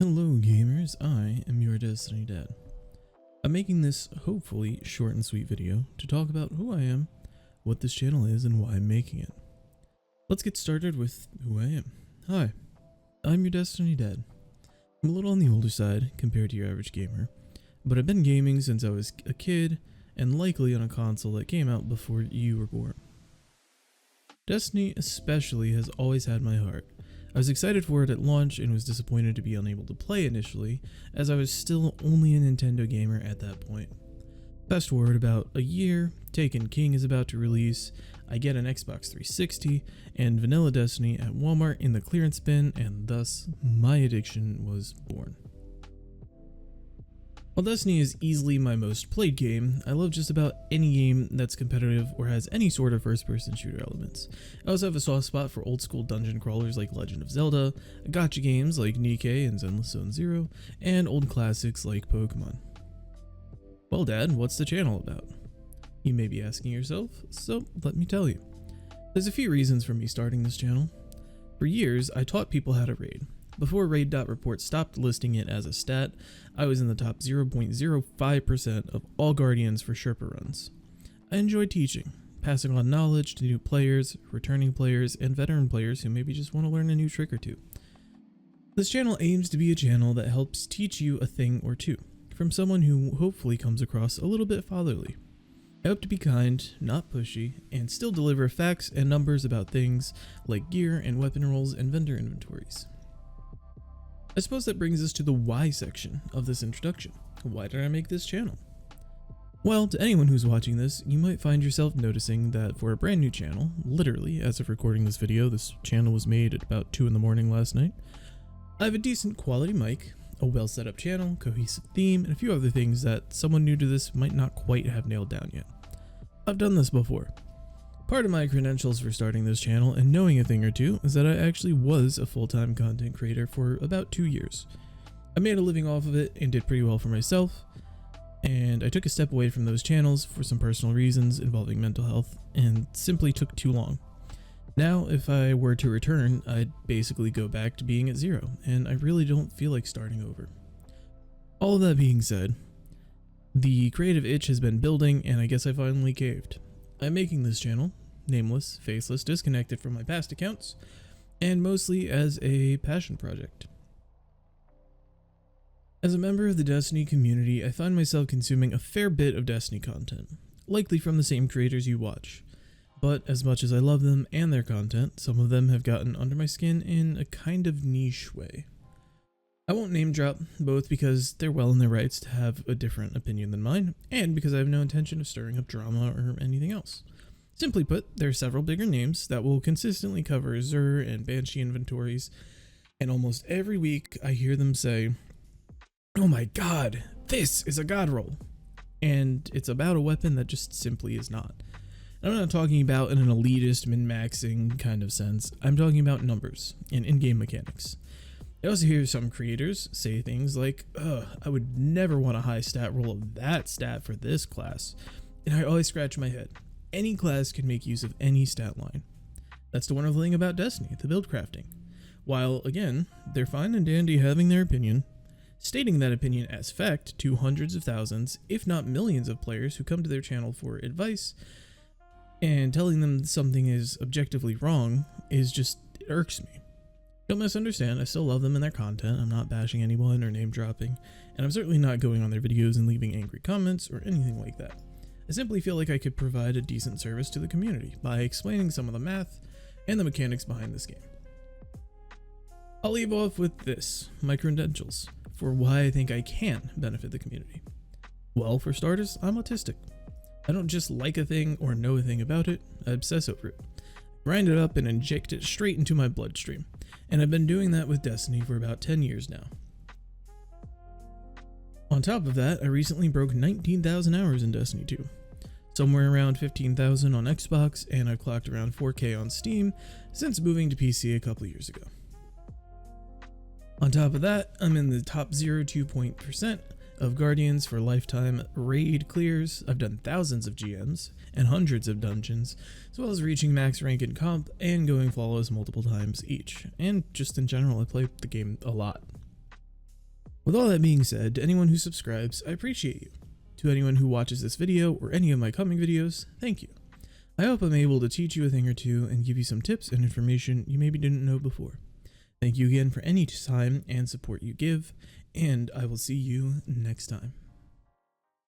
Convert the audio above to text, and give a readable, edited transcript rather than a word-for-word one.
Hello gamers, I am your Destiny Dad. I'm making this hopefully short and sweet video to talk about who I am, what this channel is, and why I'm making it. Let's get started with who I am. Hi, I'm your Destiny Dad. I'm a little on the older side compared to your average gamer, but I've been gaming since I was a kid and likely on a console that came out before you were born. Destiny especially has always had my heart. I was excited for it at launch and was disappointed to be unable to play initially, as I was still only a Nintendo gamer at that point. Fast forward about a year, Taken King is about to release, I get an Xbox 360, and vanilla Destiny at Walmart in the clearance bin, and thus my addiction was born. While Destiny is easily my most played game, I love just about any game that's competitive or has any sort of first-person shooter elements. I also have a soft spot for old-school dungeon crawlers like Legend of Zelda, gacha games like Nikke and Zenless Zone Zero, and old classics like Pokemon. Well Dad, what's the channel about? You may be asking yourself, so let me tell you. There's a few reasons for me starting this channel. For years, I taught people how to raid. Before Raid.Report stopped listing it as a stat, I was in the top 0.05% of all Guardians for Sherpa runs. I enjoy teaching, passing on knowledge to new players, returning players, and veteran players who maybe just want to learn a new trick or two. This channel aims to be a channel that helps teach you a thing or two, from someone who hopefully comes across a little bit fatherly. I hope to be kind, not pushy, and still deliver facts and numbers about things like gear and weapon rolls and vendor inventories. I suppose that brings us to the why section of this introduction. Why did I make this channel? Well, to anyone who's watching this, you might find yourself noticing that for a brand new channel, literally as of recording this video, this channel was made at about 2 in the morning last night, I have a decent quality mic, a well set up channel, cohesive theme, and a few other things that someone new to this might not quite have nailed down yet. I've done this before. Part of my credentials for starting this channel and knowing a thing or two is that I actually was a full-time content creator for about 2 years. I made a living off of it and did pretty well for myself, and I took a step away from those channels for some personal reasons involving mental health and simply took too long. Now, if I were to return, I'd basically go back to being at zero, and I really don't feel like starting over. All of that being said, the creative itch has been building and I guess I finally caved. I'm making this channel, nameless, faceless, disconnected from my past accounts, and mostly as a passion project. As a member of the Destiny community, I find myself consuming a fair bit of Destiny content, likely from the same creators you watch. But as much as I love them and their content, some of them have gotten under my skin in a kind of niche way. I won't name drop, both because they're well in their rights to have a different opinion than mine, and because I have no intention of stirring up drama or anything else. Simply put, there are several bigger names that will consistently cover Xur and Banshee inventories, and almost every week I hear them say, "Oh my god, this is a god roll!" And it's about a weapon that just simply is not. I'm not talking about in an elitist min-maxing kind of sense, I'm talking about numbers and in-game mechanics. I also hear some creators say things like, I would never want a high stat roll of that stat for this class. And I always scratch my head. Any class can make use of any stat line. That's the wonderful thing about Destiny, the build crafting. While, again, they're fine and dandy having their opinion, stating that opinion as fact to hundreds of thousands, if not millions of players who come to their channel for advice, and telling them something is objectively wrong is just, it irks me. Don't misunderstand, I still love them and their content, I'm not bashing anyone or name dropping, and I'm certainly not going on their videos and leaving angry comments or anything like that. I simply feel like I could provide a decent service to the community by explaining some of the math and the mechanics behind this game. I'll leave off with this, my credentials, for why I think I can benefit the community. Well, for starters, I'm autistic. I don't just like a thing or know a thing about it, I obsess over it. Grind it up and inject it straight into my bloodstream, and I've been doing that with Destiny for about 10 years now. On top of that, I recently broke 19,000 hours in Destiny 2, somewhere around 15,000 on Xbox, and I've clocked around 4K on Steam since moving to PC a couple years ago. On top of that, I'm in the top 0.2% of Guardians for lifetime raid clears. I've done thousands of GMs and hundreds of dungeons, as well as reaching max rank in comp and going flawless multiple times each. And just in general, I play the game a lot. With all that being said, to anyone who subscribes, I appreciate you. To anyone who watches this video or any of my coming videos, thank you. I hope I'm able to teach you a thing or two and give you some tips and information you maybe didn't know before. Thank you again for any time and support you give, and I will see you next time.